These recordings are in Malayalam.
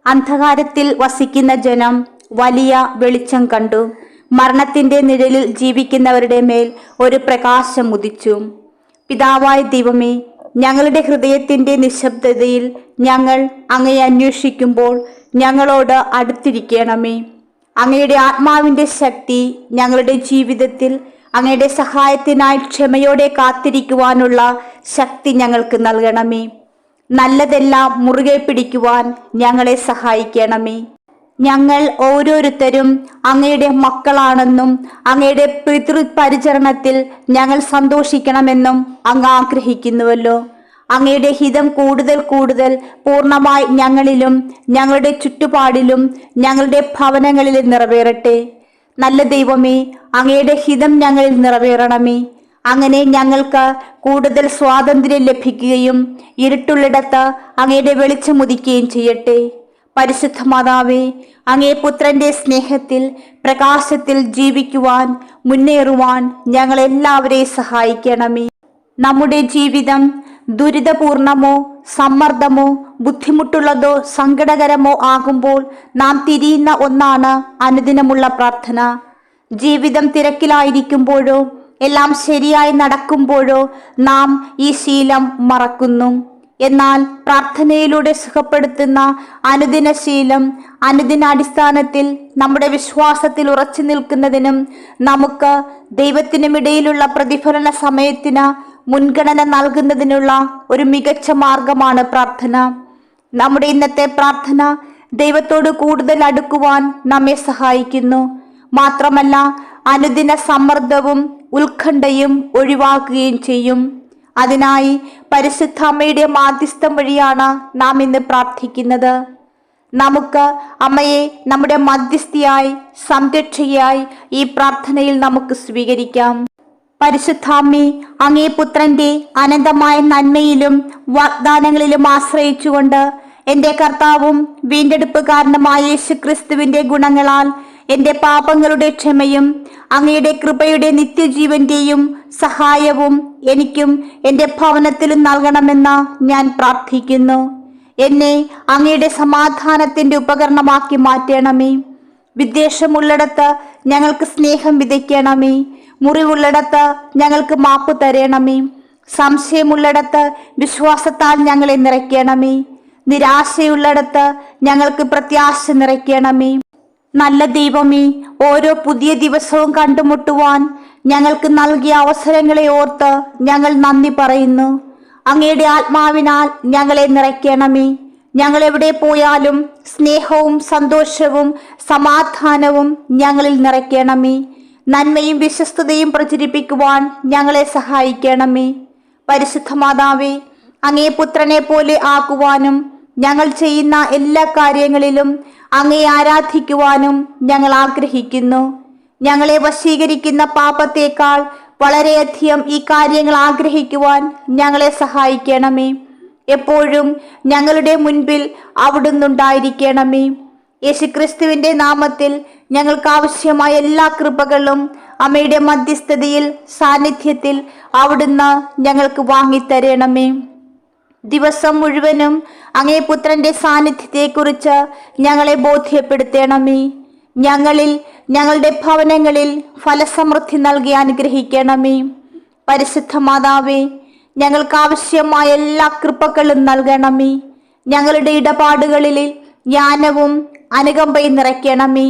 അന്ധകാരത്തിൽ വസിക്കുന്ന ജനം വലിയ വെളിച്ചം കണ്ടു. മരണത്തിന്റെ നിഴലിൽ ജീവിക്കുന്നവരുടെ മേൽ ഒരു പ്രകാശം ഉദിച്ചു. പിതാവായ ദൈവമേ, ഞങ്ങളുടെ ഹൃദയത്തിന്റെ നിശബ്ദതയിൽ ഞങ്ങൾ അങ്ങയെ അന്വേഷിക്കുമ്പോൾ ഞങ്ങളോട് അടുത്തിരിക്കണമേ. അങ്ങയുടെ ആത്മാവിന്റെ ശക്തി ഞങ്ങളുടെ ജീവിതത്തിൽ അങ്ങയുടെ സഹായത്തിനായി ക്ഷമയോടെ കാത്തിരിക്കുവാനുള്ള ശക്തി ഞങ്ങൾക്ക് നൽകണമേ. നല്ലതെല്ലാം മുറുകെ പിടിക്കുവാൻ ഞങ്ങളെ സഹായിക്കണമേ. ഞങ്ങൾ ഓരോരുത്തരും അങ്ങയുടെ മക്കളാണെന്നും അങ്ങയുടെ പിതൃപരിചരണത്തിൽ ഞങ്ങൾ സന്തോഷിക്കണമെന്നും അങ്ങ് ആഗ്രഹിക്കുന്നുവല്ലോ. അങ്ങയുടെ ഹിതം കൂടുതൽ കൂടുതൽ പൂർണ്ണമായി ഞങ്ങളിലും ഞങ്ങളുടെ ചുറ്റുപാടിലും ഞങ്ങളുടെ ഭവനങ്ങളിലും നിറവേറട്ടെ. നല്ല ദൈവമേ, അങ്ങയുടെ ഹിതം ഞങ്ങളിൽ നിറവേറണമേ. അങ്ങനെ ഞങ്ങൾക്ക് കൂടുതൽ സ്വാതന്ത്ര്യം ലഭിക്കുകയും ഇരുട്ടുള്ളിടത്ത് അങ്ങയുടെ വെളിച്ചമുദിക്കുകയും ചെയ്യട്ടെ. പരിശുദ്ധ മാതാവേ, അങ്ങേ പുത്രന്റെ സ്നേഹത്തിൽ പ്രകാശത്തിൽ ജീവിക്കുവാൻ മുന്നേറുവാൻ ഞങ്ങളെല്ലാവരെയും സഹായിക്കണമേ. നമ്മുടെ ജീവിതം ദുരിതപൂർണമോ സമ്മർദ്ദമോ ബുദ്ധിമുട്ടുള്ളതോ സങ്കടകരമോ ആകുമ്പോൾ നാം തിരിയുന്ന ഒന്നാണ് അനുദിനമുള്ള പ്രാർത്ഥന. ജീവിതം തിരക്കിലായിരിക്കുമ്പോഴോ എല്ലാം ശരിയായി നടക്കുമ്പോഴോ നാം ഈ ശീലം മറക്കുന്നു. എന്നാൽ പ്രാർത്ഥനയിലൂടെ സുഖപ്പെടുത്തുന്ന അനുദിന ശീലം അനുദിനാടിസ്ഥാനത്തിൽ നമ്മുടെ വിശ്വാസത്തിൽ ഉറച്ചു നിൽക്കുന്നതിനും നമുക്ക് ദൈവത്തിനുമിടയിലുള്ള പ്രതിഫലന സമയത്തിന് മുൻഗണന നൽകുന്നതിനുള്ള ഒരു മികച്ച മാർഗമാണ് പ്രാർത്ഥന. നമ്മുടെ ഇന്നത്തെ പ്രാർത്ഥന ദൈവത്തോട് കൂടുതൽ അടുക്കുവാൻ നമ്മെ സഹായിക്കുന്നു. മാത്രമല്ല അനുദിന സമ്മർദ്ദവും ഉത്കണ്ഠയും ഒഴിവാക്കുകയും ചെയ്യും. അതിനായി പരിശുദ്ധ അമ്മയുടെ മാധ്യസ്ഥം വഴിയാണ് നാം ഇന്ന് പ്രാർത്ഥിക്കുന്നത്. നമുക്ക് അമ്മയെ നമ്മുടെ മധ്യസ്ഥയായി സംരക്ഷകയായി ഈ പ്രാർത്ഥനയിൽ നമുക്ക് സ്വീകരിക്കാം. പരിശുദ്ധ അമ്മേ, അങ്ങേ പുത്രന്റെ അനന്തമായ നന്മയിലും വാഗ്ദാനങ്ങളിലും ആശ്രയിച്ചുകൊണ്ട് എൻ്റെ കർത്താവും വീണ്ടെടുപ്പുകാരനുമായ യേശുക്രിസ്തുവിന്റെ ഗുണങ്ങളാൽ എൻ്റെ പാപങ്ങളുടെ ക്ഷമയും അങ്ങയുടെ കൃപയുടെ നിത്യജീവന്റെയും സഹായവും എനിക്കും എൻ്റെ ഭവനത്തിലും നൽകണമെന്ന് ഞാൻ പ്രാർത്ഥിക്കുന്നു. എന്നെ അങ്ങയുടെ സമാധാനത്തിന്റെ ഉപകരണമാക്കി മാറ്റണമേ. വിദ്വേഷമുള്ളിടത്ത് ഞങ്ങൾക്ക് സ്നേഹം വിതയ്ക്കണമേ. മുറിവുള്ളിടത്ത് ഞങ്ങൾക്ക് മാപ്പ് തരണമേ. സംശയമുള്ളിടത്ത് വിശ്വാസത്താൽ ഞങ്ങളെ നിറയ്ക്കണമേ. നിരാശയുള്ളിടത്ത് ഞങ്ങൾക്ക് പ്രത്യാശ നിറയ്ക്കണമേ. നല്ല ദൈവമേ, ഓരോ പുതിയ ദിവസവും കണ്ടുമുട്ടുവാൻ ഞങ്ങൾക്ക് നൽകിയ അവസരങ്ങളെ ഓർത്ത് ഞങ്ങൾ നന്ദി പറയുന്നു. അങ്ങയുടെ ആത്മാവിനാൽ ഞങ്ങളെ നിറയ്ക്കണമേ. ഞങ്ങൾ എവിടെ പോയാലും സ്നേഹവും സന്തോഷവും സമാധാനവും ഞങ്ങളിൽ നിറയ്ക്കണമേ. നന്മയും വിശ്വസ്തതയും പ്രചരിപ്പിക്കുവാൻ ഞങ്ങളെ സഹായിക്കണമേ. പരിശുദ്ധ മാതാവേ, അങ്ങേ പുത്രനെ പോലെ ആക്കുവാനും ഞങ്ങൾ ചെയ്യുന്ന എല്ലാ കാര്യങ്ങളിലും അങ്ങയെ ആരാധിക്കുവാനും ഞങ്ങൾ ആഗ്രഹിക്കുന്നു. ഞങ്ങളെ വശീകരിക്കുന്ന പാപത്തേക്കാൾ വളരെയധികം ഈ കാര്യങ്ങൾ ആഗ്രഹിക്കുവാൻ ഞങ്ങളെ സഹായിക്കണമേ. എപ്പോഴും ഞങ്ങളുടെ മുൻപിൽ അവിടുന്നുണ്ടായിരിക്കണമേ. യേശുക്രിസ്തുവിന്റെ നാമത്തിൽ ഞങ്ങൾക്ക് ആവശ്യമായ എല്ലാ കൃപകളും അമ്മയുടെ മധ്യസ്ഥതയിൽ സാന്നിധ്യത്തിൽ അവിടുന്ന് ഞങ്ങൾക്ക് വാങ്ങിത്തരണമേ. ദിവസം മുഴുവനും അങ്ങേ പുത്രന്റെ സാന്നിധ്യത്തെക്കുറിച്ച് ഞങ്ങളെ ബോധ്യപ്പെടുത്തണമേ. ഞങ്ങളിൽ ഞങ്ങളുടെ ഭവനങ്ങളിൽ ഫലസമൃദ്ധി നൽകി അനുഗ്രഹിക്കണമേ. പരിശുദ്ധ മാതാവേ, ഞങ്ങൾക്ക് ആവശ്യമായ എല്ലാ കൃപകളും നൽകണമേ. ഞങ്ങളുടെ ഇടപാടുകളിൽ ജ്ഞാനവും അനുകമ്പയും നിറയ്ക്കണമേ.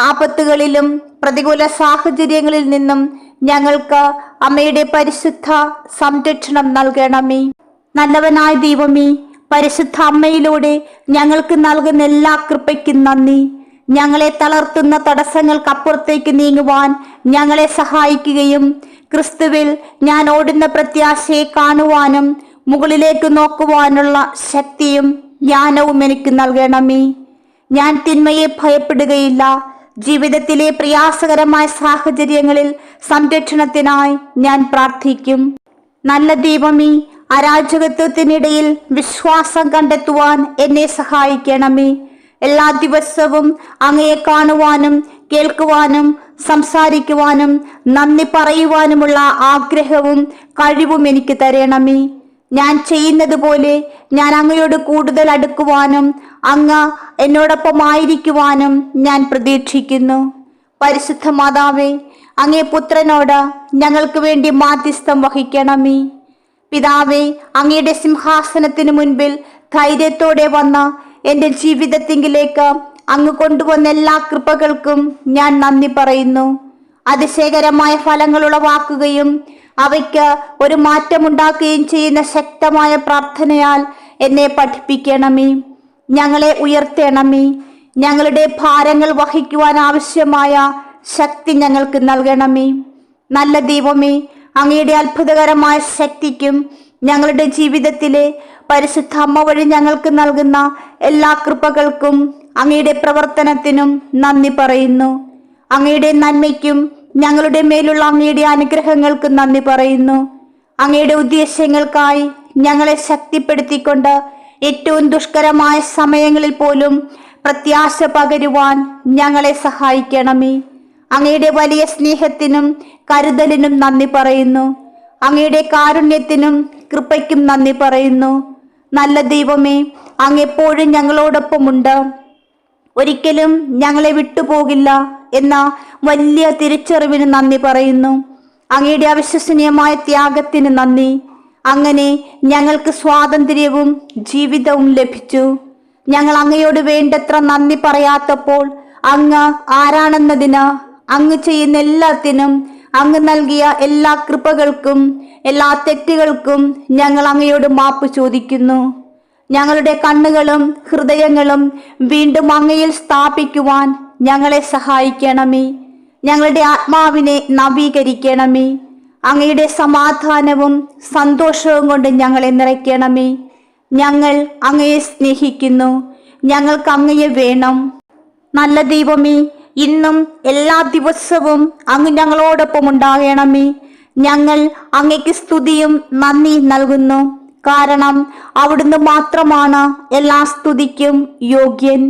ആപത്തുകളിലും പ്രതികൂല സാഹചര്യങ്ങളിൽ നിന്നും ഞങ്ങൾക്ക് അമ്മയുടെ പരിശുദ്ധ സംരക്ഷണം നൽകണമേ. നല്ലവനായ ദൈവമേ, പരിശുദ്ധ അമ്മയിലൂടെ ഞങ്ങൾക്ക് നൽകുന്ന എല്ലാ കൃപയ്ക്കും നന്ദി. ഞങ്ങളെ തളർത്തുന്ന തടസ്സങ്ങൾക്കപ്പുറത്തേക്ക് നീങ്ങുവാൻ ഞങ്ങളെ സഹായിക്കുകയും ക്രിസ്തുവിൽ ഞാൻ ഓടുന്ന പ്രത്യാശയെ കാണുവാനും മുകളിലേക്ക് നോക്കുവാനുള്ള ശക്തിയും ജ്ഞാനവും എനിക്ക് നൽകണമേ. ഞാൻ തിന്മയെ ഭയപ്പെടുകയില്ല. ജീവിതത്തിലെ പ്രയാസകരമായ സാഹചര്യങ്ങളിൽ സംരക്ഷണത്തിനായി ഞാൻ പ്രാർത്ഥിക്കും. നല്ല ദൈവമേ, അരാജകത്വത്തിനിടയിൽ വിശ്വാസം കണ്ടെത്തുവാൻ എന്നെ സഹായിക്കണമേ. എല്ലാ ദിവസവും അങ്ങയെ കാണുവാനും കേൾക്കുവാനും സംസാരിക്കുവാനും നന്ദി പറയുവാനുമുള്ള ആഗ്രഹവും കഴിവും എനിക്ക് തരണമേ. ഞാൻ ചെയ്യുന്നത് പോലെ ഞാൻ അങ്ങയോട് കൂടുതൽ അടുക്കുവാനും അങ്ങ് എന്നോടൊപ്പമായിരിക്കുവാനും ഞാൻ പ്രതീക്ഷിക്കുന്നു. പരിശുദ്ധ മാതാവേ, അങ്ങേ പുത്രനോട് ഞങ്ങൾക്ക് വേണ്ടി മാധ്യസ്ഥം വഹിക്കണമേ. പിതാവേ, അങ്ങയുടെ സിംഹാസനത്തിന് മുൻപിൽ ധൈര്യത്തോടെ വന്ന എൻ്റെ ജീവിതത്തിങ്കിലേക്ക് അങ്ങ് കൊണ്ടുവന്ന എല്ലാ കൃപകൾക്കും ഞാൻ നന്ദി പറയുന്നു. അതിശയകരമായ ഫലങ്ങൾ ഉളവാക്കുകയും അവയ്ക്ക് ഒരു മാറ്റമുണ്ടാക്കുകയും ചെയ്യുന്ന ശക്തമായ പ്രാർത്ഥനയാൽ എന്നെ പഠിപ്പിക്കണമേ. ഞങ്ങളെ ഉയർത്തണമേ. ഞങ്ങളുടെ ഭാരങ്ങൾ വഹിക്കുവാൻ ആവശ്യമായ ശക്തി ഞങ്ങൾക്ക് നൽകണമേ. നല്ല ദൈവമേ, അങ്ങയുടെ അത്ഭുതകരമായ ശക്തിക്കും ഞങ്ങളുടെ ജീവിതത്തിലെ പരിശുദ്ധ അമ്മ വഴി ഞങ്ങൾക്ക് നൽകുന്ന എല്ലാ കൃപകൾക്കും അങ്ങയുടെ പ്രവർത്തനത്തിനും നന്ദി പറയുന്നു. അങ്ങയുടെ നന്മയ്ക്കും ഞങ്ങളുടെ മേലുള്ള അങ്ങയുടെ അനുഗ്രഹങ്ങൾക്ക് നന്ദി പറയുന്നു. അങ്ങയുടെ ഉദ്ദേശങ്ങൾക്കായി ഞങ്ങളെ ശക്തിപ്പെടുത്തിക്കൊണ്ട് ഏറ്റവും ദുഷ്കരമായ സമയങ്ങളിൽ പോലും പ്രത്യാശ പകരുവാൻ ഞങ്ങളെ സഹായിക്കണമേ. അങ്ങയുടെ വലിയ സ്നേഹത്തിനും കരുതലിനും നന്ദി പറയുന്നു. അങ്ങയുടെ കാരുണ്യത്തിനും കൃപയ്ക്കും നന്ദി പറയുന്നു. നല്ല ദൈവമേ, അങ്ങ് എപ്പോഴും ഞങ്ങളോടൊപ്പമുണ്ട്. ഒരിക്കലും ഞങ്ങളെ വിട്ടുപോകില്ല എന്ന വലിയ തിരിച്ചറിവിന് നന്ദി പറയുന്നു. അങ്ങയുടെ അവിശ്വസനീയമായ ത്യാഗത്തിന് നന്ദി. അങ്ങനെ ഞങ്ങൾക്ക് സ്വാതന്ത്ര്യവും ജീവിതവും ലഭിച്ചു. ഞങ്ങൾ അങ്ങയോട് വേണ്ടത്ര നന്ദി പറയാത്തപ്പോൾ അങ്ങ് ആരാണെന്നതിന്, അങ്ങ് ചെയ്യുന്ന എല്ലാത്തിനും, അങ്ങ് നൽകിയ എല്ലാ കൃപകൾക്കും എല്ലാ തെറ്റുകൾക്കും ഞങ്ങൾ അങ്ങയോട് മാപ്പ് ചോദിക്കുന്നു. ഞങ്ങളുടെ കണ്ണുകളും ഹൃദയങ്ങളും വീണ്ടും അങ്ങയിൽ സ്ഥാപിക്കുവാൻ ഞങ്ങളെ സഹായിക്കണമേ. ഞങ്ങളുടെ ആത്മാവിനെ നവീകരിക്കണമേ. അങ്ങയുടെ സമാധാനവും സന്തോഷവും കൊണ്ട് ഞങ്ങളെ നിറയ്ക്കണമേ. ഞങ്ങൾ അങ്ങയെ സ്നേഹിക്കുന്നു. ഞങ്ങൾക്ക് അങ്ങയെ വേണം. നല്ല ദൈവമേ, ഇന്നും എല്ലാ ദിവസവും അങ്ങ് ഞങ്ങളോടൊപ്പം ഉണ്ടാകണമേ. ഞങ്ങൾ അങ്ങയ്ക്ക് സ്തുതിയും നന്ദി നൽകുന്നു. കാരണം അവിടുന്ന് മാത്രമാണ് എല്ലാ സ്തുതിക്കും യോഗ്യൻ.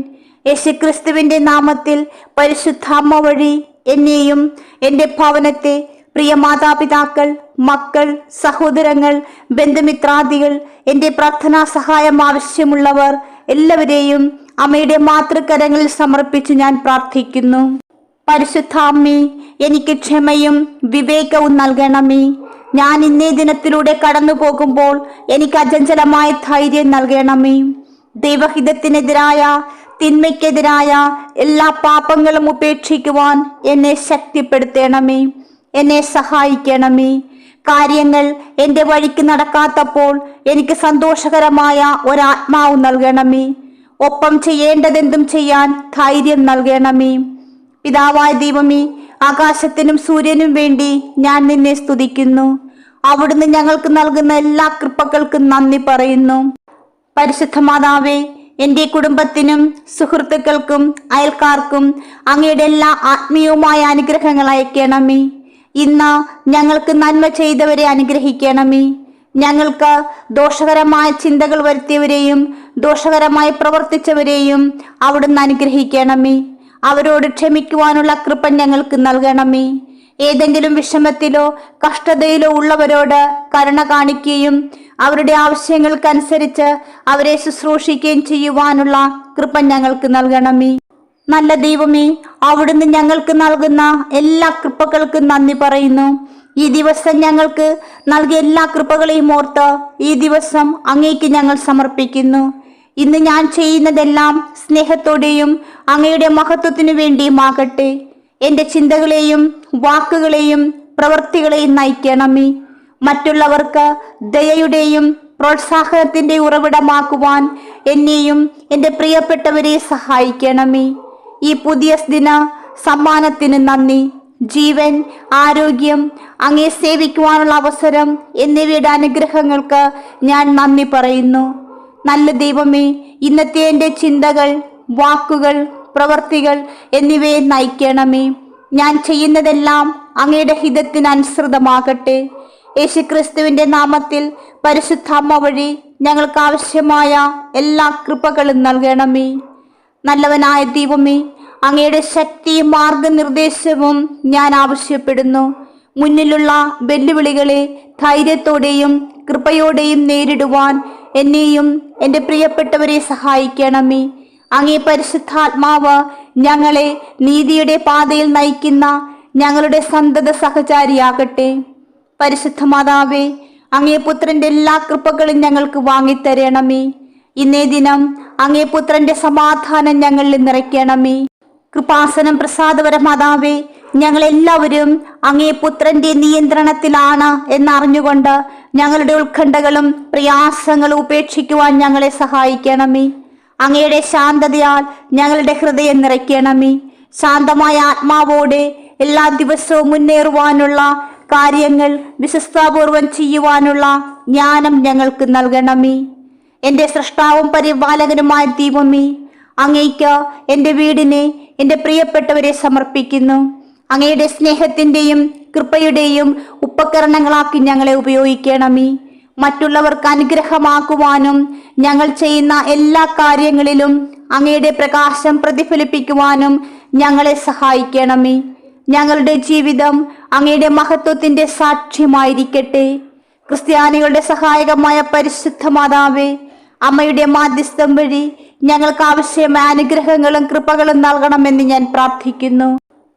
യേശുക്രിസ്തുവിന്റെ നാമത്തിൽ പരിശുദ്ധ അമ്മ വഴി എന്നെയും എൻ്റെ ഭവനത്തെ, പ്രിയ മാതാപിതാക്കൾ, മക്കൾ, സഹോദരങ്ങൾ, ബന്ധുമിത്രാദികൾ, എൻ്റെ പ്രാർത്ഥനാ സഹായം ആവശ്യമുള്ളവർ എല്ലാവരെയും അമ്മയുടെ മാതൃകരങ്ങളിൽ സമർപ്പിച്ച് ഞാൻ പ്രാർത്ഥിക്കുന്നു. പരിശുദ്ധ അമ്മേ, എനിക്ക് ക്ഷമയും വിവേകവും നൽകണമേ. ഞാൻ ഇന്നേ ദിനത്തിലൂടെ കടന്നു പോകുമ്പോൾ എനിക്ക് അചഞ്ചലമായ ധൈര്യം നൽകണമേ. ദൈവഹിതത്തിനെതിരായ, തിന്മയ്ക്കെതിരായ എല്ലാ പാപങ്ങളും ഉപേക്ഷിക്കുവാൻ എന്നെ ശക്തിപ്പെടുത്തണമേ. എന്നെ സഹായിക്കണമേ. കാര്യങ്ങൾ എൻ്റെ വഴിക്ക് നടക്കാത്തപ്പോൾ എനിക്ക് സന്തോഷകരമായ ഒരാത്മാവ് നൽകണമേ. ഒപ്പം ചെയ്യേണ്ടതെന്തും ചെയ്യാൻ ധൈര്യം നൽകണമേ. പിതാവായ ദൈവമേ, ആകാശത്തിനും സൂര്യനും വേണ്ടി ഞാൻ നിന്നെ സ്തുതിക്കുന്നു. അവിടുന്ന് ഞങ്ങൾക്ക് നൽകുന്ന എല്ലാ കൃപകൾക്കും നന്ദി പറയുന്നു. പരിശുദ്ധ മാതാവേ, എൻ്റെ കുടുംബത്തിനും സുഹൃത്തുക്കൾക്കും അയൽക്കാർക്കും അങ്ങയുടെ എല്ലാ ആത്മീയവുമായ അനുഗ്രഹങ്ങൾ അയക്കണമേ. ഇന്ന് ഞങ്ങൾക്ക് നന്മ ചെയ്തവരെ അനുഗ്രഹിക്കണമേ. ഞങ്ങൾക്ക് ദോഷകരമായ ചിന്തകൾ വരുത്തിയവരെയും ദോഷകരമായി പ്രവർത്തിച്ചവരെയും അവിടുന്ന് അനുഗ്രഹിക്കണമേ. അവരോട് ക്ഷമിക്കുവാനുള്ള കൃപ ഞങ്ങൾക്ക് നൽകണമേ. ഏതെങ്കിലും വിഷമത്തിലോ കഷ്ടതയിലോ ഉള്ളവരോട് കരുണ കാണിക്കുകയും അവരുടെ ആവശ്യങ്ങൾക്കനുസരിച്ച് അവരെ ശുശ്രൂഷിക്കുകയും ചെയ്യുവാനുള്ള കൃപ ഞങ്ങൾക്ക് നൽകണമേ. നല്ല ദൈവമേ, അവിടുന്ന് ഞങ്ങൾക്ക് നൽകുന്ന എല്ലാ കൃപകൾക്കും നന്ദി പറയുന്നു. ഈ ദിവസം ഞങ്ങൾക്ക് നൽകിയ എല്ലാ കൃപകളെയും ഓർത്ത് ഈ ദിവസം അങ്ങേക്ക് ഞങ്ങൾ സമർപ്പിക്കുന്നു. ഇന്ന് ഞാൻ ചെയ്യുന്നതെല്ലാം സ്നേഹത്തോടെയും അങ്ങയുടെ മഹത്വത്തിനു വേണ്ടിയുമാകട്ടെ. എൻ്റെ ചിന്തകളെയും വാക്കുകളെയും പ്രവൃത്തികളെയും നയിക്കണമേ. മറ്റുള്ളവർക്ക് ദയയുടെയും പ്രോത്സാഹനത്തിൻ്റെ ഉറവിടമാക്കുവാൻ എന്നെയും എൻ്റെ പ്രിയപ്പെട്ടവരെ സഹായിക്കണമേ. ഈ പുതിയ ദിന സമ്മാനത്തിന് നന്ദി. ജീവൻ, ആരോഗ്യം, അങ്ങയെ സേവിക്കുവാനുള്ള അവസരം എന്നിവയുടെ അനുഗ്രഹങ്ങൾക്ക് ഞാൻ നന്ദി പറയുന്നു. നല്ല ദൈവമേ, ഇന്നത്തെ എൻ്റെ ചിന്തകൾ, വാക്കുകൾ, പ്രവർത്തികൾ എന്നിവയെ നയിക്കണമേ. ഞാൻ ചെയ്യുന്നതെല്ലാം അങ്ങയുടെ ഹിതത്തിനനുസൃതമാകട്ടെ. യേശുക്രിസ്തുവിൻ്റെ നാമത്തിൽ പരിശുദ്ധ അമ്മ വഴി ഞങ്ങൾക്ക് ആവശ്യമായ എല്ലാ കൃപകളും നൽകണമേ. നല്ലവനായ ദൈവമേ, അങ്ങയുടെ ശക്തിയും മാർഗനിർദ്ദേശവും ഞാൻ ആവശ്യപ്പെടുന്നു. മുന്നിലുള്ള വെല്ലുവിളികളെ ധൈര്യത്തോടെയും കൃപയോടെയും നേരിടുവാൻ എന്നെയും എൻ്റെ പ്രിയപ്പെട്ടവരെ സഹായിക്കണമേ. അങ്ങേ പരിശുദ്ധാത്മാവ് ഞങ്ങളെ നീതിയുടെ പാതയിൽ നയിക്കുന്ന ഞങ്ങളുടെ സന്തത സഹചാരിയാകട്ടെ. പരിശുദ്ധ മാതാവേ, അങ്ങേ പുത്രന്റെ എല്ലാ കൃപകളും ഞങ്ങൾക്ക് വാങ്ങിത്തരണമേ. ഇന്നേ ദിനം അങ്ങേ പുത്രന്റെ സമാധാനം ഞങ്ങളിൽ നിറയ്ക്കണമേ. കൃപാസനം പ്രസാദപര മാതാവേ, ഞങ്ങളെല്ലാവരും അങ്ങേ പുത്രന്റെ നിയന്ത്രണത്തിലാണ് എന്നറിഞ്ഞുകൊണ്ട് ഞങ്ങളുടെ ഉത്കണ്ഠകളും പ്രയാസങ്ങളും ഉപേക്ഷിക്കുവാൻ ഞങ്ങളെ സഹായിക്കണമേ. അങ്ങയുടെ ശാന്തതയാൽ ഞങ്ങളുടെ ഹൃദയം നിറയ്ക്കണമേ. ശാന്തമായ ആത്മാവോടെ എല്ലാ ദിവസവും മുന്നേറുവാനുള്ള കാര്യങ്ങൾ വിശ്വസ്താപൂർവം ചെയ്യുവാനുള്ള ജ്ഞാനം ഞങ്ങൾക്ക് നൽകണമേ. എൻ്റെ സൃഷ്ടാവും പരിപാലകനുമായ ദൈവമേ, അങ്ങേക്ക് എൻ്റെ വീടിനെ, എൻ്റെ പ്രിയപ്പെട്ടവരെ സമർപ്പിക്കുന്നു. അങ്ങയുടെ സ്നേഹത്തിൻ്റെയും കൃപയുടെയും ഉപകരണങ്ങളാക്കി ഞങ്ങളെ ഉപയോഗിക്കണമേ. മറ്റുള്ളവർക്ക് അനുഗ്രഹമാക്കുവാനും ഞങ്ങൾ ചെയ്യുന്ന എല്ലാ കാര്യങ്ങളിലും അങ്ങയുടെ പ്രകാശം പ്രതിഫലിപ്പിക്കുവാനും ഞങ്ങളെ സഹായിക്കണമേ. ഞങ്ങളുടെ ജീവിതം അങ്ങയുടെ മഹത്വത്തിൻ്റെ സാക്ഷ്യമായിരിക്കട്ടെ. ക്രിസ്ത്യാനികളുടെ സഹായകമായ പരിശുദ്ധ മാതാവേ, അമ്മയുടെ മാധ്യസ്ഥം വഴി ഞങ്ങൾക്ക് ആവശ്യമായ അനുഗ്രഹങ്ങളും കൃപകളും നൽകണമെന്ന് ഞാൻ പ്രാർത്ഥിക്കുന്നു.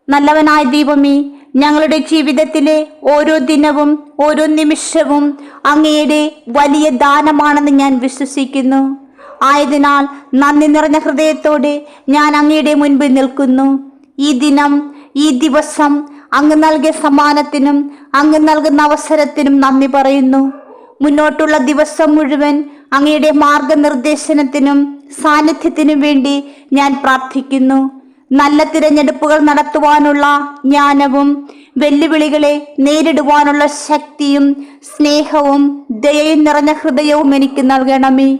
നല്ലവനായ ദൈവമേ, ഞങ്ങളുടെ ജീവിതത്തിലെ ഓരോ ദിനവും ഓരോ നിമിഷവും അങ്ങയുടെ വലിയ ദാനമാണെന്ന് ഞാൻ വിശ്വസിക്കുന്നു. ആയതിനാൽ നന്ദി നിറഞ്ഞ ഹൃദയത്തോടെ ഞാൻ അങ്ങയുടെ മുൻപിൽ നിൽക്കുന്നു. ഈ ദിനം, ഈ ദിവസം അങ്ങ് നൽകിയ സമ്മാനത്തിനും അങ്ങ് നൽകുന്ന അവസരത്തിനും നന്ദി പറയുന്നു. മുന്നോട്ടുള്ള ദിവസം മുഴുവൻ അങ്ങയുടെ മാർഗനിർദ്ദേശനത്തിനും സാന്നിധ്യത്തിനും വേണ്ടി ഞാൻ പ്രാർത്ഥിക്കുന്നു. നല്ല തിരഞ്ഞെടുപ്പുകൾ നടത്തുവാനുള്ള ജ്ഞാനവും വെല്ലുവിളികളെ നേരിടുവാനുള്ള ശക്തിയും സ്നേഹവും ദയയും നിറഞ്ഞ ഹൃദയവും എനിക്ക് നൽകണമേ.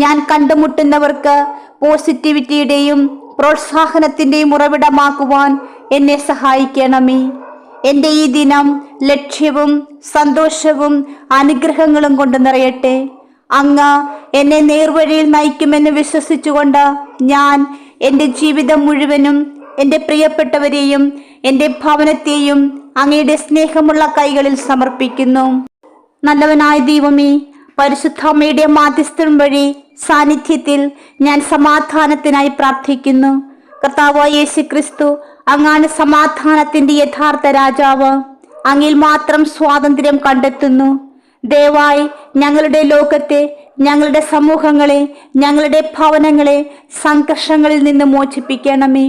ഞാൻ കണ്ടുമുട്ടുന്നവർക്ക് പോസിറ്റിവിറ്റിയുടെയും പ്രോത്സാഹനത്തിൻ്റെയും ഉറവിടമാക്കുവാൻ എന്നെ സഹായിക്കണമേ. എൻ്റെ ഈ ദിനം ലക്ഷ്യവും സന്തോഷവും അനുഗ്രഹങ്ങളും കൊണ്ട് നിറയട്ടെ. അങ്ങ് എന്നെ നേർവഴിയിൽ നയിക്കുമെന്ന് വിശ്വസിച്ചുകൊണ്ട് ഞാൻ എൻ്റെ ജീവിതം മുഴുവനും എൻ്റെ പ്രിയപ്പെട്ടവരെയും എൻ്റെ ഭവനത്തെയും അങ്ങയുടെ സ്നേഹമുള്ള കൈകളിൽ സമർപ്പിക്കുന്നു. നല്ലവനായ ദൈവമേ, പരിശുദ്ധ അമ്മയുടെ മാധ്യസ്ഥം വഴി സാന്നിധ്യത്തിൽ ഞാൻ സമാധാനത്തിനായി പ്രാർത്ഥിക്കുന്നു. കർത്താവായ യേശു ക്രിസ്തു അങ്ങാണ് സമാധാനത്തിൻ്റെ യഥാർത്ഥ രാജാവ്. അങ്ങിൽ മാത്രം സ്വാതന്ത്ര്യം കണ്ടെത്തുന്നു. ദയവായി ഞങ്ങളുടെ ലോകത്തെ, ഞങ്ങളുടെ സമൂഹങ്ങളെ, ഞങ്ങളുടെ ഭവനങ്ങളെ സംഘർഷങ്ങളിൽ നിന്ന് മോചിപ്പിക്കണമേ.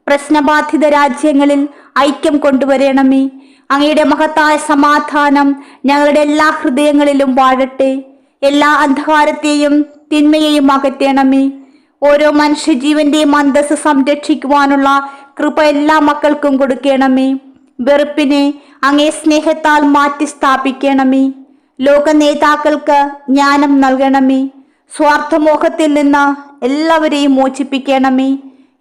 പ്രശ്നബാധിത രാജ്യങ്ങളിൽ ഐക്യം കൊണ്ടുവരണമേ. അങ്ങയുടെ മഹത്തായ സമാധാനം ഞങ്ങളുടെ എല്ലാ ഹൃദയങ്ങളിലും വാഴട്ടെ. എല്ലാ അന്ധകാരത്തെയും തിന്മയെയും അകറ്റണമേ. ഓരോ മനുഷ്യജീവന്റെയും അന്തസ്സ് സംരക്ഷിക്കുവാനുള്ള കൃപ എല്ലാ മക്കൾക്കും കൊടുക്കണമേ. വെറുപ്പിനെ അങ്ങേ സ്നേഹത്താൽ മാറ്റി സ്ഥാപിക്കണമേ. ലോക നേതാക്കൾക്ക് ജ്ഞാനം നൽകണമേ. സ്വാർത്ഥമോഹത്തിൽ നിന്ന് എല്ലാവരെയും മോചിപ്പിക്കണമേ.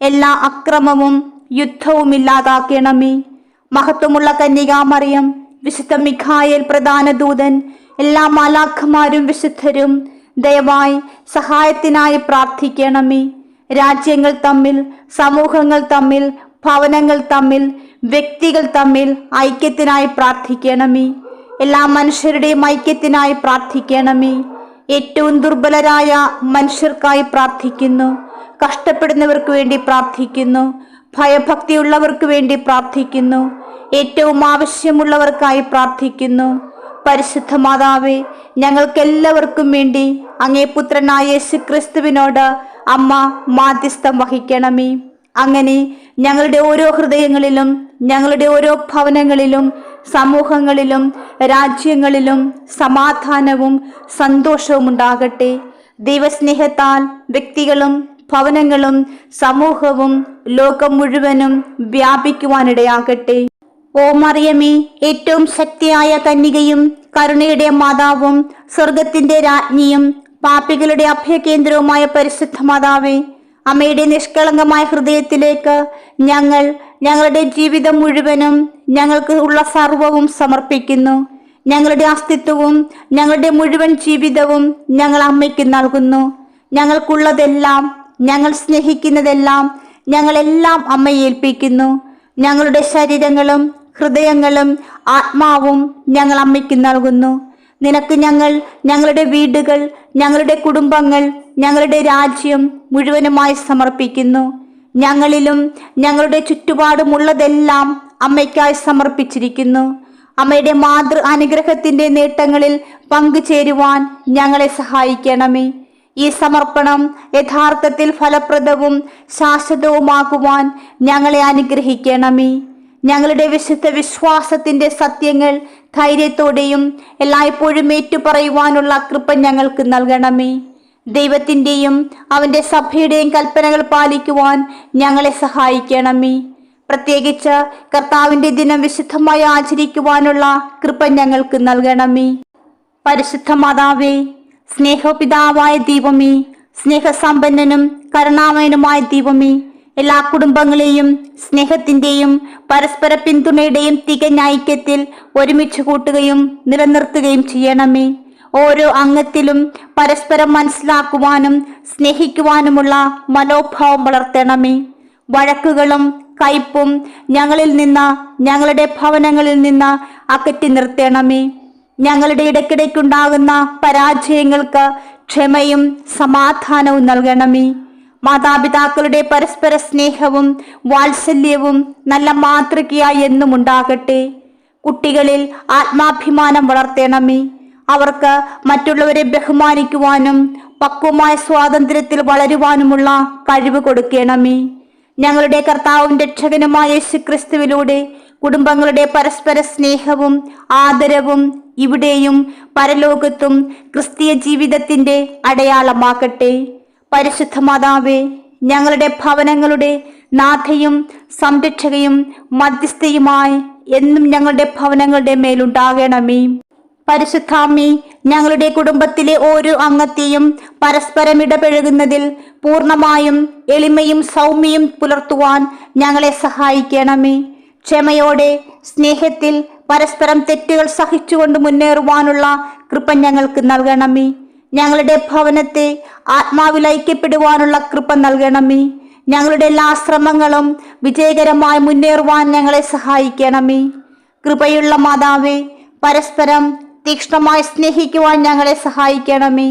എല്ലാ അക്രമവും യുദ്ധവും ഇല്ലാതാക്കണമേ. മഹത്വമുള്ള കന്യകാമറിയം, വിശുദ്ധ മിഖായേൽ പ്രധാന ദൂതൻ, എല്ലാ മാലാഖമാരും വിശുദ്ധരും ദയവായി സഹായത്തിനായി പ്രാർത്ഥിക്കണമേ. രാജ്യങ്ങൾ തമ്മിൽ, സമൂഹങ്ങൾ തമ്മിൽ, ഭവനങ്ങൾ തമ്മിൽ, വ്യക്തികൾ തമ്മിൽ ഐക്യത്തിനായി പ്രാർത്ഥിക്കണമേ. എല്ലാ മനുഷ്യരുടെയും ഐക്യത്തിനായി പ്രാർത്ഥിക്കണമേ. ഏറ്റവും ദുർബലരായ മനുഷ്യർക്കായി പ്രാർത്ഥിക്കുന്നു. കഷ്ടപ്പെടുന്നവർക്ക് വേണ്ടി പ്രാർത്ഥിക്കുന്നു. ഭയഭക്തിയുള്ളവർക്ക് വേണ്ടി പ്രാർത്ഥിക്കുന്നു. ഏറ്റവും ആവശ്യമുള്ളവർക്കായി പ്രാർത്ഥിക്കുന്നു. പരിശുദ്ധ മാതാവേ, ഞങ്ങൾക്കെല്ലാവർക്കും വേണ്ടി അങ്ങേ പുത്രനായ യേശു ക്രിസ്തുവിനോട് അമ്മ മാധ്യസ്ഥം വഹിക്കണമേ. അങ്ങനെ ഞങ്ങളുടെ ഓരോ ഹൃദയങ്ങളിലും, ഞങ്ങളുടെ ഓരോ ഭവനങ്ങളിലും, സമൂഹങ്ങളിലും, രാജ്യങ്ങളിലും സമാധാനവും സന്തോഷവും ഉണ്ടാകട്ടെ. ദൈവസ്നേഹത്താൽ വ്യക്തികളും ഭവനങ്ങളും സമൂഹവും ലോകം മുഴുവനും വ്യാപിക്കുവാനിടയാകട്ടെ. ഓ മറിയമേ, ഏറ്റവും ശക്തിയായ കന്യകയും കരുണയുടെ മാതാവും സ്വർഗത്തിന്റെ രാജ്ഞിയും പാപികളുടെ അഭയകേന്ദ്രവുമായ പരിശുദ്ധ മാതാവേ, അമ്മയുടെ നിഷ്കളങ്കമായ ഹൃദയത്തിലേക്ക് ഞങ്ങളുടെ ജീവിതം മുഴുവനും ഞങ്ങൾക്ക് ഉള്ള സർവവും സമർപ്പിക്കുന്നു. ഞങ്ങളുടെ അസ്തിത്വവും ഞങ്ങളുടെ മുഴുവൻ ജീവിതവും ഞങ്ങൾ അമ്മയ്ക്ക് നൽകുന്നു. ഞങ്ങൾക്കുള്ളതെല്ലാം, ഞങ്ങൾ സ്നേഹിക്കുന്നതെല്ലാം ഞങ്ങളെല്ലാം അമ്മയെ ഏൽപ്പിക്കുന്നു. ഞങ്ങളുടെ ശരീരങ്ങളും ഹൃദയങ്ങളും ആത്മാവും ഞങ്ങൾ അമ്മയ്ക്ക് നൽകുന്നു. നിനക്ക് ഞങ്ങൾ ഞങ്ങളുടെ വീടുകൾ, ഞങ്ങളുടെ കുടുംബങ്ങൾ, ഞങ്ങളുടെ രാജ്യം മുഴുവനുമായി സമർപ്പിക്കുന്നു. ഞങ്ങളിലും ഞങ്ങളുടെ ചുറ്റുപാടുമുള്ളതെല്ലാം അമ്മയ്ക്കായി സമർപ്പിച്ചിരിക്കുന്നു. അമ്മയുടെ മാതൃ അനുഗ്രഹത്തിന്റെ നേട്ടങ്ങളിൽ പങ്കുചേരുവാൻ ഞങ്ങളെ സഹായിക്കണമേ. ഈ സമർപ്പണം യഥാർത്ഥത്തിൽ ഫലപ്രദവും ശാശ്വതവുമാക്കുവാൻ ഞങ്ങളെ അനുഗ്രഹിക്കണമേ. ഞങ്ങളുടെ വിശുദ്ധ വിശ്വാസത്തിന്റെ സത്യങ്ങൾ ധൈര്യത്തോടെയും എല്ലായ്പ്പോഴും ഏറ്റുപറയുവാനുള്ള കൃപ ഞങ്ങൾക്ക് നൽകണമേ. ദൈവത്തിൻ്റെയും അവൻ്റെ സഭയുടെയും കൽപ്പനകൾ പാലിക്കുവാൻ ഞങ്ങളെ സഹായിക്കണമേ. പ്രത്യേകിച്ച് കർത്താവിൻ്റെ ദിനം വിശുദ്ധമായി ആചരിക്കുവാനുള്ള കൃപ ഞങ്ങൾക്ക് നൽകണമേ. പരിശുദ്ധ മാതാവേ, സ്നേഹപിതാവായ ദൈവമേ, സ്നേഹസമ്പന്നനും കരുണാമയനുമായ ദൈവമേ, എല്ലാ കുടുംബങ്ങളെയും സ്നേഹത്തിൻ്റെയും പരസ്പര പിന്തുണയുടെയും തികഞ്ഞ ഐക്യത്തിൽ ഒരുമിച്ച് കൂട്ടുകയും നിലനിർത്തുകയും ചെയ്യണമേ. ഓരോ അംഗത്തിലും പരസ്പരം മനസ്സിലാക്കുവാനും സ്നേഹിക്കുവാനുമുള്ള മനോഭാവം വളർത്തണമേ. വഴക്കുകളും കയ്പും ഞങ്ങളിൽ നിന്ന്, ഞങ്ങളുടെ ഭവനങ്ങളിൽ നിന്ന് അകറ്റി നിർത്തണമേ. ഞങ്ങളുടെ ഇടയ്ക്കിടയ്ക്കുണ്ടാകുന്ന പരാജയങ്ങൾക്ക് ക്ഷമയും സമാധാനവും നൽകണമേ. മാതാപിതാക്കളുടെ പരസ്പര സ്നേഹവും വാത്സല്യവും നല്ല മാതൃകയായി എന്നും ഉണ്ടാകട്ടെ. കുട്ടികളിൽ ആത്മാഭിമാനം വളർത്തണമേ. അവർക്ക് മറ്റുള്ളവരെ ബഹുമാനിക്കുവാനും പക്വമായ സ്വാതന്ത്ര്യത്തിൽ വളരുവാനുമുള്ള കഴിവ് കൊടുക്കണമേ. ഞങ്ങളുടെ കർത്താവും രക്ഷകനുമായ യേശുക്രിസ്തുവിലൂടെ കുടുംബങ്ങളുടെ പരസ്പര സ്നേഹവും ആദരവും ഇവിടെയും പരലോകത്തും ക്രിസ്തീയ ജീവിതത്തിന്റെ അടയാളമാക്കട്ടെ. പരിശുദ്ധ മാതാവേ, ഞങ്ങളുടെ ഭവനങ്ങളുടെ നാഥയും സംരക്ഷകയും മധ്യസ്ഥയുമായി എന്നും ഞങ്ങളുടെ ഭവനങ്ങളുടെ മേലുണ്ടാകണമേ. പരിശുദ്ധാമ്മേ, ഞങ്ങളുടെ കുടുംബത്തിലെ ഓരോ അംഗത്തെയും പരസ്പരം ഇടപഴകുന്നതിൽ പൂർണ്ണമായും എളിമയും സൗമ്യയും പുലർത്തുവാൻ ഞങ്ങളെ സഹായിക്കണമേ. ക്ഷമയോടെ സ്നേഹത്തിൽ പരസ്പരം തെറ്റുകൾ സഹിച്ചുകൊണ്ട് മുന്നേറുവാനുള്ള കൃപ ഞങ്ങൾക്ക് നൽകണമേ. ഞങ്ങളുടെ ഭവനത്തെ ആത്മാവിൽ ഐക്യപ്പെടുവാനുള്ള കൃപ നൽകണമേ. ഞങ്ങളുടെ എല്ലാ ശ്രമങ്ങളും വിജയകരമായി മുന്നേറുവാൻ ഞങ്ങളെ സഹായിക്കണമേ. കൃപയുള്ള മാതാവേ, പരസ്പരം തീക്ഷ്ണമായി സ്നേഹിക്കുവാൻ ഞങ്ങളെ സഹായിക്കണമേ.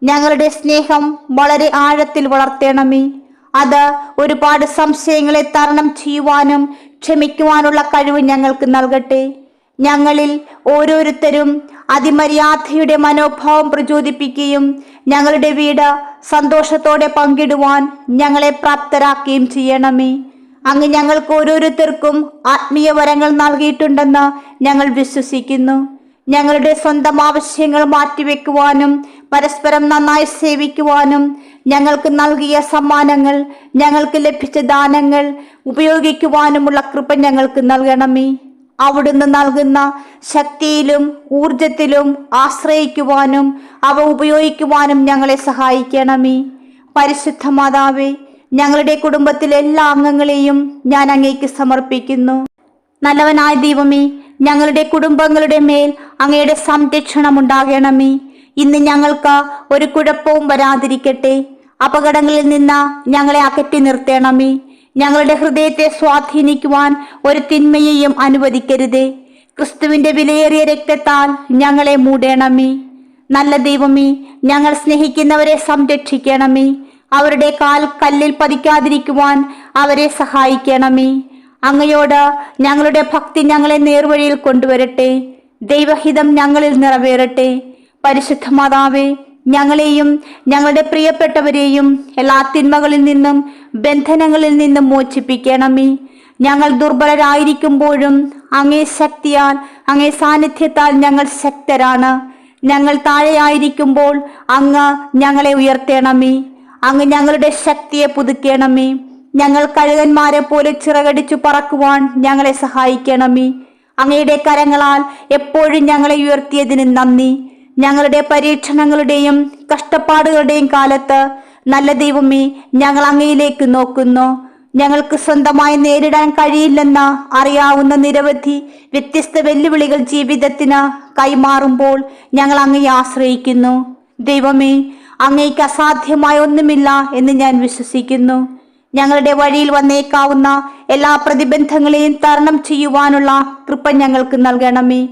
ഞങ്ങളുടെ സ്നേഹം വളരെ ആഴത്തിൽ വളർത്തണമേ. അത് ഒരുപാട് സംശയങ്ങളെ തരണം ചെയ്യുവാനും ക്ഷമിക്കുവാനുള്ള കഴിവ് ഞങ്ങൾക്ക് നൽകട്ടെ. ഞങ്ങളിൽ ഓരോരുത്തരും അതിമര്യാദയുടെ മനോഭാവം പ്രചോദിപ്പിക്കുകയും ഞങ്ങളുടെ വീട് സന്തോഷത്തോടെ പങ്കിടുവാൻ ഞങ്ങളെ പ്രാപ്തരാക്കുകയും ചെയ്യണമേ. അങ്ങ് ഞങ്ങൾക്ക് ഓരോരുത്തർക്കും ആത്മീയ വരങ്ങൾ നൽകിയിട്ടുണ്ടെന്ന് ഞങ്ങൾ വിശ്വസിക്കുന്നു. ഞങ്ങളുടെ സ്വന്തം ആവശ്യങ്ങൾ മാറ്റിവെക്കുവാനും പരസ്പരം നന്നായി സേവിക്കുവാനും ഞങ്ങൾക്ക് നൽകിയ സമ്മാനങ്ങൾ, ഞങ്ങൾക്ക് ലഭിച്ച ദാനങ്ങൾ ഉപയോഗിക്കുവാനുമുള്ള കൃപ ഞങ്ങൾക്ക് നൽകണമേ. അവിടുന്ന് നൽകുന്ന ശക്തിയിലും ഊർജത്തിലും ആശ്രയിക്കുവാനും അവ ഉപയോഗിക്കുവാനും ഞങ്ങളെ സഹായിക്കണമേ. പരിശുദ്ധ മാതാവേ, ഞങ്ങളുടെ കുടുംബത്തിലെ എല്ലാ അംഗങ്ങളെയും ഞാൻ അങ്ങേക്ക് സമർപ്പിക്കുന്നു. നല്ലവനായ ദൈവമേ, ഞങ്ങളുടെ കുടുംബങ്ങളുടെ മേൽ അങ്ങയുടെ സംരക്ഷണം ഉണ്ടാകണമേ. ഇന്ന് ഞങ്ങൾക്ക് ഒരു കുഴപ്പവും വരാതിരിക്കട്ടെ. അപകടങ്ങളിൽ നിന്ന് ഞങ്ങളെ അകറ്റി നിർത്തണമേ. ഞങ്ങളുടെ ഹൃദയത്തെ സ്വാധീനിക്കുവാൻ ഒരു തിന്മയെയും അനുവദിക്കരുതേ. ക്രിസ്തുവിന്റെ വിലയേറിയ രക്തത്താൽ ഞങ്ങളെ മൂടണമേ. നല്ല ദൈവമേ, ഞങ്ങൾ സ്നേഹിക്കുന്നവരെ സംരക്ഷിക്കണമേ. അവരുടെ കാൽ കല്ലിൽ പതിക്കാതിരിക്കുവാൻ അവരെ സഹായിക്കണമേ. അങ്ങയോട് ഞങ്ങളുടെ ഭക്തി ഞങ്ങളെ നേർവഴിയിൽ കൊണ്ടുവരട്ടെ. ദൈവഹിതം ഞങ്ങളിൽ നിറവേറട്ടെ. പരിശുദ്ധ മാതാവേ, ഞങ്ങളെയും ഞങ്ങളുടെ പ്രിയപ്പെട്ടവരെയും എല്ലാ തിന്മകളിൽ നിന്നും ബന്ധനങ്ങളിൽ നിന്നും മോചിപ്പിക്കണമേ. ഞങ്ങൾ ദുർബലരായിരിക്കുമ്പോഴും അങ്ങേ ശക്തിയാൽ, അങ്ങേ സാന്നിധ്യത്താൽ ഞങ്ങൾ ശക്തരാണ്. ഞങ്ങൾ താഴെയായിരിക്കുമ്പോൾ അങ്ങ് ഞങ്ങളെ ഉയർത്തണമേ. അങ്ങ് ഞങ്ങളുടെ ശക്തിയെ പുതുക്കണമേ. ഞങ്ങൾ കഴുകന്മാരെ പോലെ ചിറകടിച്ചു പറക്കുവാൻ ഞങ്ങളെ സഹായിക്കണമേ. അങ്ങയുടെ കരങ്ങളാൽ എപ്പോഴും ഞങ്ങളെ ഉയർത്തിയതിന് നന്ദി. ഞങ്ങളുടെ പരീക്ഷണങ്ങളുടെയും കഷ്ടപ്പാടുകളുടെയും കാലത്ത് നല്ല ദൈവമേ, ഞങ്ങൾ അങ്ങയിലേക്ക് നോക്കുന്നു. ഞങ്ങൾക്ക് സ്വന്തമായി നേരിടാൻ കഴിയില്ലെന്ന് അറിയാവുന്ന നിരവധി വ്യത്യസ്ത വെല്ലുവിളികൾ ജീവിതത്തിന് കൈമാറുമ്പോൾ ഞങ്ങൾ അങ്ങയെ ആശ്രയിക്കുന്നു. ദൈവമേ, അങ്ങേക്ക് അസാധ്യമായ ഒന്നുമില്ല എന്ന് ഞാൻ വിശ്വസിക്കുന്നു. ഞങ്ങളുടെ വഴിയിൽ വന്നേക്കാവുന്ന എല്ലാ പ്രതിബന്ധങ്ങളെയും തരണം ചെയ്യുവാനുള്ള കൃപ ഞങ്ങൾക്ക് നൽകണമേ.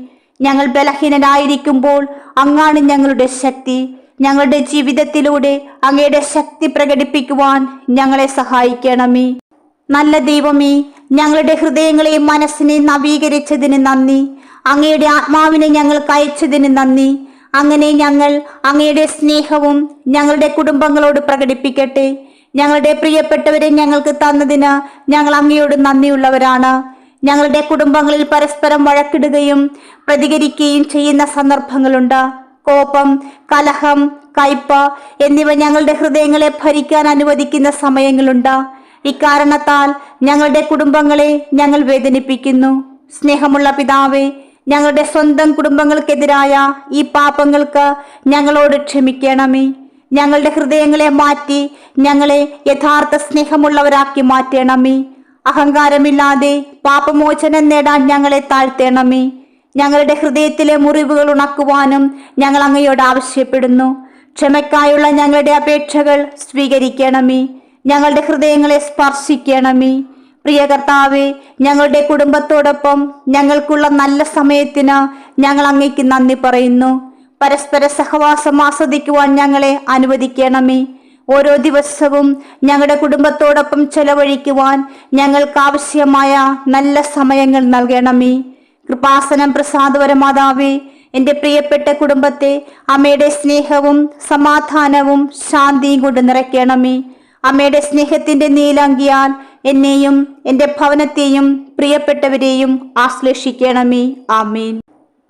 ഞങ്ങൾ ബലഹീനരായിരിക്കുമ്പോൾ അങ്ങാണ് ഞങ്ങളുടെ ശക്തി. ഞങ്ങളുടെ ജീവിതത്തിലൂടെ അങ്ങയുടെ ശക്തി പ്രകടിപ്പിക്കുവാൻ ഞങ്ങളെ സഹായിക്കണമേ. നല്ല ദൈവമേ, ഞങ്ങളുടെ ഹൃദയങ്ങളെയും മനസ്സിനെയും നവീകരിച്ചതിന് നന്ദി. അങ്ങയുടെ ആത്മാവിനെ ഞങ്ങൾക്ക് അയച്ചതിന് നന്ദി. അങ്ങനെ ഞങ്ങൾ അങ്ങയുടെ സ്നേഹവും ഞങ്ങളുടെ കുടുംബങ്ങളോട് പ്രകടിപ്പിക്കട്ടെ. ഞങ്ങളുടെ പ്രിയപ്പെട്ടവരെ ഞങ്ങൾക്ക് തന്നതിന് ഞങ്ങൾ അങ്ങയോട് നന്ദിയുള്ളവരാണ്. ഞങ്ങളുടെ കുടുംബങ്ങളിൽ പരസ്പരം വഴക്കിടുകയും പ്രതികരിക്കുകയും ചെയ്യുന്ന സന്ദർഭങ്ങളുണ്ട്. കോപം, കലഹം, കയ്പ് എന്നിവ ഞങ്ങളുടെ ഹൃദയങ്ങളെ ഭരിക്കാൻ അനുവദിക്കുന്ന സമയങ്ങളുണ്ട്. ഇക്കാരണത്താൽ ഞങ്ങളുടെ കുടുംബങ്ങളെ ഞങ്ങൾ വേദനിപ്പിക്കുന്നു. സ്നേഹമുള്ള പിതാവേ, ഞങ്ങളുടെ സ്വന്തം കുടുംബങ്ങൾക്കെതിരായ ഈ പാപങ്ങൾക്ക് ഞങ്ങളോട് ക്ഷമിക്കണമേ. ഞങ്ങളുടെ ഹൃദയങ്ങളെ മാറ്റി ഞങ്ങളെ യഥാർത്ഥ സ്നേഹമുള്ളവരാക്കി മാറ്റണമേ. അഹങ്കാരമില്ലാതെ പാപമോചനം നേടാൻ ഞങ്ങളെ താഴ്ത്തണമേ. ഞങ്ങളുടെ ഹൃദയത്തിലെ മുറിവുകൾ ഉണക്കുവാനും ഞങ്ങൾ അങ്ങയോട് ആവശ്യപ്പെടുന്നു. ക്ഷമയ്ക്കായുള്ള ഞങ്ങളുടെ അപേക്ഷകൾ സ്വീകരിക്കണമേ. ഞങ്ങളുടെ ഹൃദയങ്ങളെ സ്പർശിക്കണമേ. പ്രിയ കർത്താവേ, ഞങ്ങളുടെ കുടുംബത്തോടൊപ്പം ഞങ്ങൾക്കുള്ള നല്ല സമയത്തിന് ഞങ്ങൾ അങ്ങേക്ക് നന്ദി പറയുന്നു. പരസ്പര സഹവാസം ആസ്വദിക്കുവാൻ ഞങ്ങളെ അനുവദിക്കണമേ. ഓരോ ദിവസവും ഞങ്ങളുടെ കുടുംബത്തോടൊപ്പം ചെലവഴിക്കുവാൻ ഞങ്ങൾക്ക് ആവശ്യമായ നല്ല സമയങ്ങൾ നൽകണമേ. കൃപാസനം പ്രസാദപരമാതാവേ, എൻ്റെ പ്രിയപ്പെട്ട കുടുംബത്തെ അമ്മയുടെ സ്നേഹവും സമാധാനവും ശാന്തിയും കൊണ്ട് നിറയ്ക്കണമേ. അമ്മയുടെ സ്നേഹത്തിൻ്റെ നീലങ്കിയാൽ എന്നെയും എൻ്റെ ഭവനത്തെയും പ്രിയപ്പെട്ടവരെയും ആശ്ലേഷിക്കണമേ. ആമേൻ.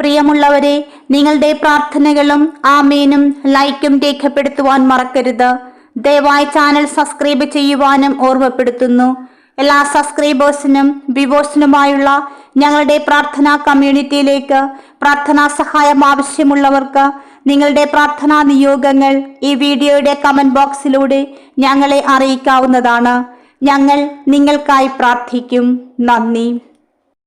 പ്രിയമുള്ളവരെ, നിങ്ങളുടെ പ്രാർത്ഥനകളും ആമേനും ലൈക്കും രേഖപ്പെടുത്തുവാൻ മറക്കരുത്. ദയവായി ചാനൽ സബ്സ്ക്രൈബ് ചെയ്യുവാനും ഓർമ്മപ്പെടുത്തുന്നു. എല്ലാ സബ്സ്ക്രൈബേഴ്സിനും വ്യൂവേഴ്സിനുമായുള്ള ഞങ്ങളുടെ പ്രാർത്ഥനാ കമ്മ്യൂണിറ്റിയിലേക്ക് പ്രാർത്ഥനാ സഹായം ആവശ്യമുള്ളവർക്ക് നിങ്ങളുടെ പ്രാർത്ഥനാ നിയോഗങ്ങൾ ഈ വീഡിയോയുടെ കമന്റ് ബോക്സിലൂടെ ഞങ്ങളെ അറിയിക്കാവുന്നതാണ്. ഞങ്ങൾ നിങ്ങൾക്കായി പ്രാർത്ഥിക്കും. നന്ദി.